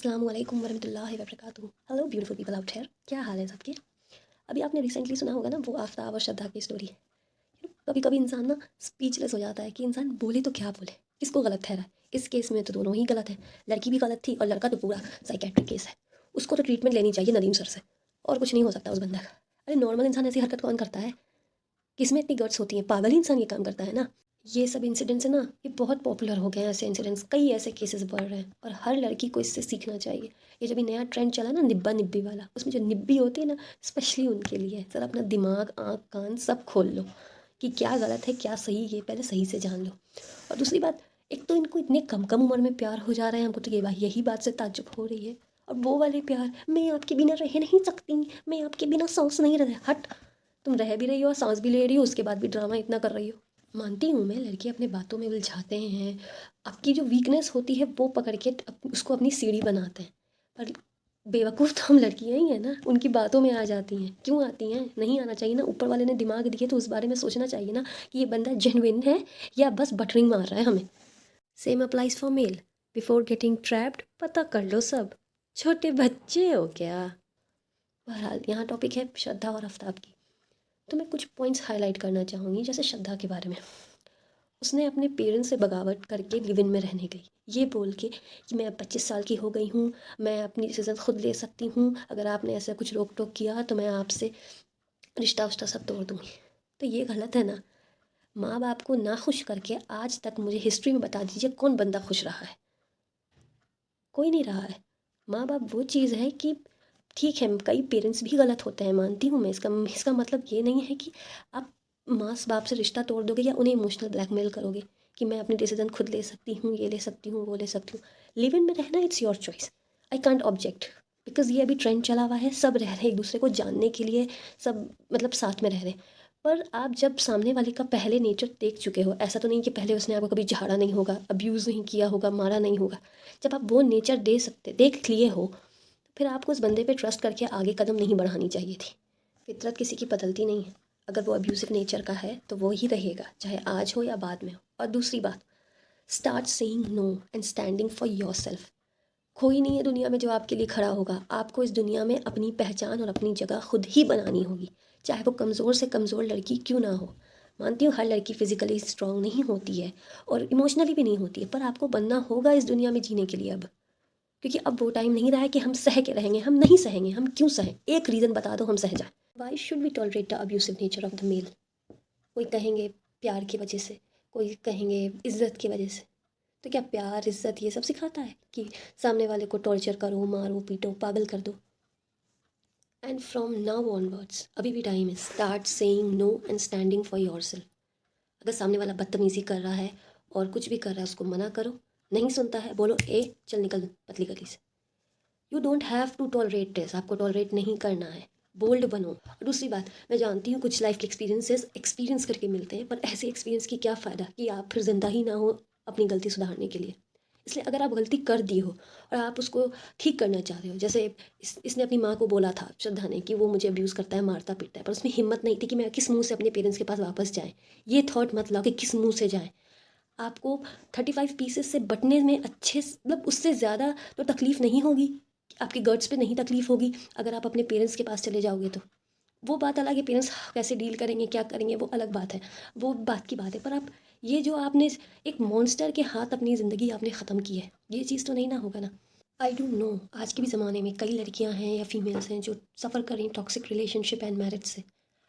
अस्सलामुअलैकुम वरहमतुल्लाहि वबरकातुहू। Hello beautiful people out here, क्या हाल है सबके। अभी आपने रिसेंटली सुना होगा ना वो आफ्ताब और श्रद्धा की स्टोरी। कभी कभी इंसान ना स्पीचलेस हो जाता है कि इंसान बोले तो क्या बोले, किसको गलत ठहराए। इस केस में तो दोनों ही गलत है, लड़की भी गलत थी और लड़का तो पूरा साइकेट्रिक केस है। उसको तो ट्रीटमेंट लेनी चाहिए नदीम सर से, और कुछ नहीं हो सकता उस बंदा का। अरे नॉर्मल इंसान ऐसी हरकत कौन करता है, किसमें इतनी गट्स होती हैं, पागल ही इंसान ये काम करता है ना। ये सब इंसिडेंट्स है ना, ये बहुत पॉपुलर हो गए हैं, ऐसे इंसिडेंट्स कई ऐसे केसेस बढ़ रहे हैं और हर लड़की को इससे सीखना चाहिए। ये जो भी नया ट्रेंड चला ना निब्बा निब्बी वाला, उसमें जो निब्बी होती है ना, स्पेशली उनके लिए है। सर अपना दिमाग आँख कान सब खोल लो कि क्या गलत है क्या सही, ये पहले सही से जान लो। और दूसरी बात, एक तो इनको इतने कम कम उम्र में प्यार हो जा रहे हैं, हमको तो ये यही बात से ताज्जुब हो रही है। और वो वाले प्यार, मैं आपके बिना रह नहीं सकती, मैं आपके बिना सांस नहीं रह, हट। तुम रह भी रही हो और सांस भी ले रही हो, उसके बाद भी ड्रामा इतना कर रही हो। मानती हूँ मैं, लड़के अपने बातों में उलझाते हैं, आपकी जो वीकनेस होती है वो पकड़ के उसको अपनी सीढ़ी बनाते हैं। पर बेवकूफ़ तो हम लड़कियाँ ही हैं ना, उनकी बातों में आ जाती हैं। क्यों आती हैं, नहीं आना चाहिए ना। ऊपर वाले ने दिमाग दिए तो उस बारे में सोचना चाहिए ना कि ये बंदा जेन्युइन है या बस बटरिंग मार रहा है हमें। Same applies for male. Before getting trapped पता कर लो सब, छोटे बच्चे हो क्या। बहरहाल यहाँ टॉपिक है श्रद्धा और आफ्ताब की। तो मैं कुछ पॉइंट्स हाईलाइट करना चाहूँगी। जैसे श्रद्धा के बारे में, उसने अपने पेरेंट्स से बगावत करके लिव इन में रहने गई, ये बोल के कि मैं अब 25 साल की हो गई हूँ, मैं अपनी डिसीज़न खुद ले सकती हूँ, अगर आपने ऐसा कुछ रोक टोक किया तो मैं आपसे रिश्ता उश्ता सब तोड़ दूँगी। तो ये गलत है ना। माँ बाप को ना खुश करके आज तक मुझे हिस्ट्री में बता दीजिए कौन बंदा खुश रहा है। कोई नहीं रहा है। माँ बाप वो चीज़ है कि ठीक है, कई पेरेंट्स भी गलत होते हैं, मानती हूँ मैं। इसका मतलब ये नहीं है कि आप माँ बाप से रिश्ता तोड़ दोगे या उन्हें इमोशनल ब्लैकमेल करोगे कि मैं अपनी डिसीजन खुद ले सकती हूँ, ये ले सकती हूँ, वो ले सकती हूँ। लिव इन में रहना it's your choice, I can't object. Because ये अभी ट्रेंड चला हुआ है, सब रह रहे हैं एक दूसरे को जानने के लिए, सब मतलब साथ में रह रहे हैं। पर आप जब सामने वाले का पहले नेचर देख चुके हो, ऐसा तो नहीं कि पहले उसने आपको कभी झाड़ा नहीं होगा, अब्यूज़ नहीं किया होगा, मारा नहीं होगा। जब आप वो नेचर देख लिए हो, फिर आपको उस बंदे पे ट्रस्ट करके आगे कदम नहीं बढ़ानी चाहिए थी। फितरत किसी की बदलती नहीं है, अगर वो अब्यूसिव नेचर का है तो वो ही रहेगा, चाहे आज हो या बाद में हो। और दूसरी बात, start saying no and standing for yourself. कोई नहीं है दुनिया में जो आपके लिए खड़ा होगा, आपको इस दुनिया में अपनी पहचान और अपनी जगह खुद ही बनानी होगी, चाहे वो कमज़ोर से कमज़ोर लड़की क्यों ना हो। मानती हूँ हर लड़की फिजिकली स्ट्रांग नहीं होती है और इमोशनली भी नहीं होती है, पर आपको बनना होगा इस दुनिया में जीने के लिए अब। क्योंकि अब वो टाइम नहीं रहा है कि हम सह के रहेंगे, हम नहीं सहेंगे। हम क्यों सहें, एक रीज़न बता दो हम सह जाएं। Why should we tolerate the abusive nature of the male. कोई कहेंगे प्यार की वजह से, कोई कहेंगे इज्जत की वजह से। तो क्या प्यार इज्जत ये सब सिखाता है कि सामने वाले को टॉर्चर करो, मारो, पीटो, पागल कर दो। एंड फ्रॉम नाउ ऑनवर्ड्स, अभी भी टाइम है, start saying no and standing for yourself. अगर सामने वाला बदतमीज़ी कर रहा है और कुछ भी कर रहा है, उसको मना करो। नहीं सुनता है, बोलो ए चल निकल पतली गली से। You don't have to tolerate this, आपको टॉलरेट नहीं करना है। बोल्ड बनो। और दूसरी बात, मैं जानती हूँ कुछ लाइफ के एक्सपीरियंसेस एक्सपीरियंस करके मिलते हैं, पर ऐसे एक्सपीरियंस की क्या फ़ायदा कि आप फिर ज़िंदा ही ना हो अपनी गलती सुधारने के लिए। इसलिए अगर आप गलती कर दी हो और आप उसको ठीक करना चाह रहे हो, जैसे इसने अपनी माँ को बोला था श्रद्धा ने कि वो मुझे अब्यूज़ करता है, मारता पीटता है, पर उसमें हिम्मत नहीं थी कि मैं किस मुंह से अपने पेरेंट्स के पास वापस जाए। ये थॉट मत लाओ कि किस मुंह से जाए। आपको 35 पीसेस से बटने में अच्छे मतलब उससे ज़्यादा तो तकलीफ़ नहीं होगी, आपके गट्स पे नहीं तकलीफ़ होगी अगर आप अपने पेरेंट्स के पास चले जाओगे तो। वो बात अलग है, पेरेंट्स कैसे डील करेंगे क्या करेंगे वो अलग बात है, वो बात की बात है। पर आप ये जो आपने एक मॉन्स्टर के हाथ अपनी ज़िंदगी आपने ख़त्म की है, ये चीज़ तो नहीं ना होगा ना। आई डोंट नो, आज के भी ज़माने में कई लड़कियां हैं या फीमेल्स हैं जो सफ़र कर रही हैं टॉक्सिक रिलेशनशिप एंड मैरिज से।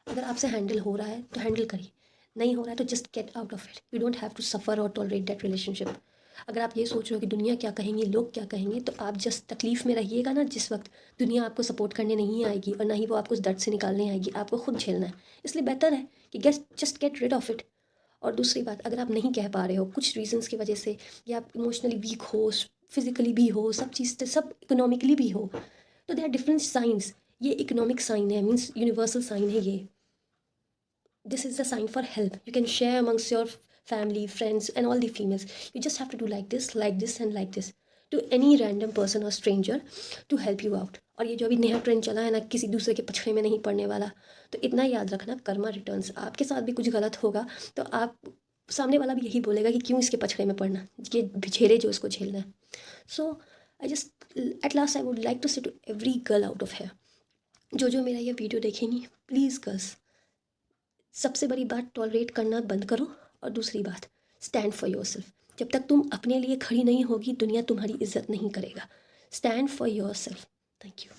अगर आपसे हैंडल हो रहा है तो हैंडल करिए, नहीं हो रहा है तो just get out of it. You don't have to suffer और टॉलरेट दैट रिलेशनशिप। अगर आप ये सोच रहे हो कि दुनिया क्या कहेंगे, लोग क्या कहेंगे, तो आप जस्ट तकलीफ़ में रहिएगा ना जिस वक्त, दुनिया आपको सपोर्ट करने नहीं आएगी और ना ही वो आपको उस दर्द से निकालने आएगी, आपको खुद झेलना है। इसलिए बेहतर है कि just get rid of it. और दूसरी बात, अगर आप नहीं कह पा रहे हो कुछ रीजंस की वजह से, या आप इमोशनली वीक हो, फिजिकली भी हो, सब चीज़ से, सब इकोनॉमिकली भी हो, तो दे आर डिफरेंट साइंस। ये इकोनॉमिक साइन है, मीन्स यूनिवर्सल साइन है ये। This is the sign for help. You can share amongst your family, friends, and all the females. You just have to do like this, and like this to any random person or stranger to help you out. और ये जो अभी नया trend चला है ना, किसी दूसरे के पछड़े में नहीं पड़ने वाला, तो इतना याद रखना, कर्मा रिटर्न्स। आपके साथ भी कुछ गलत होगा तो आप, सामने वाला भी यही बोलेगा कि क्यों इसके पछड़े में पड़ना, ये झेले जो उसको झेलना है। So I just at last I would like to say to every girl out of here, जो मेरा ये वीडियो देखेंगी, प्लीज़ गर्ल्स, सबसे बड़ी बात टॉलरेट करना बंद करो, और दूसरी बात स्टैंड फॉर योर सेल्फ। जब तक तुम अपने लिए खड़ी नहीं होगी दुनिया तुम्हारी इज्जत नहीं करेगा। Stand for your self. Thank you.